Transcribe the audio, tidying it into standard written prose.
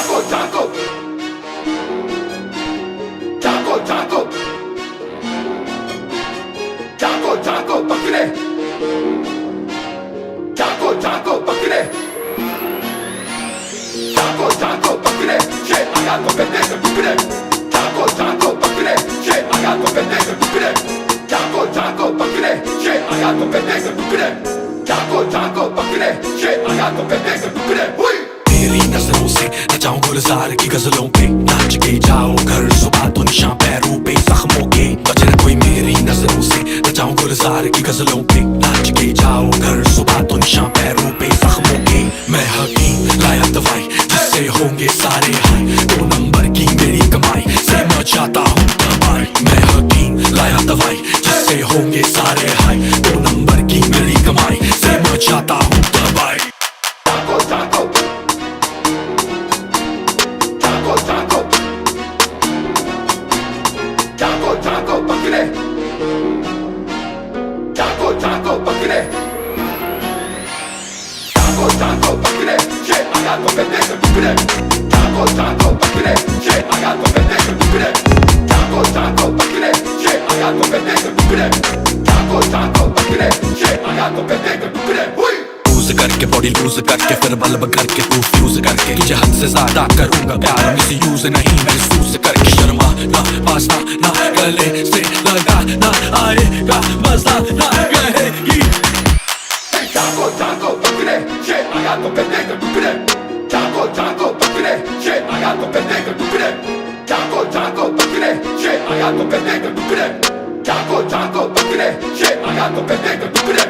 Jaco, Jaco, Jaco, Jaco, Jaco, Jaco, पकड़े Jaco, Jaco, पकड़े Jaco, Jaco, पकड़े che agato pendejo pukure Jaco, Jaco, पकड़े che agato pendejo pukure Jaco, Jaco, पकड़े che agato pendejo pukure Jaco, Jaco, पकड़े che agato pendejo pukure तेरी नजरों से न जाऊं गुलजार की गजलों पे नाच के जाओ घर सुबह तो निशान पैरों पे जख्मों के बचे न कोई मेरी नजरों से न जाऊं गुलजार की गजलों पे नाच के जाओ घर सुबह तो निशान पैरों पे जख्मों के मैं हकीम लाया दवाई जिससे होंगे सारे हाय 2 नंबर की मेरी कमाई से मैं चाहता हूँ दवाई मैं हकीम लाया दवाई जिससे होंगे सारे हाय 2 नंबर की मेरी कमाई से मैं चाहता हूँ दवाई Jaco, Jaco, Jaco, Jaco, Jaco, Jaco, पकड़े Jaco, Jaco, पकड़े Jaco, Jaco, पकड़े che agato pendejo pukure Jaco, Jaco, पकड़े che agato pendejo pukure Jaco, Jaco, पकड़े che agato pendejo pukure Jaco, Jaco, पकड़े che agato pendejo pukure loose करके body loose करके फिर bulb करके तू फ्यूज करके तुझे हद से ज्यादा करूंगा प्यार मिस यूज नहीं महसूस करके शर्मा ना पासना ना गले से लगा ना आएगा मजा ना कहेगी Jaco, Jaco, पकड़े che agato pendejo pukure Jaco, Jaco, पकड़े che agato pendejo pukure Jaco, Jaco, पकड़े che agato pendejo pukure Jaco, Jaco, पकड़े che agato pendejo pukure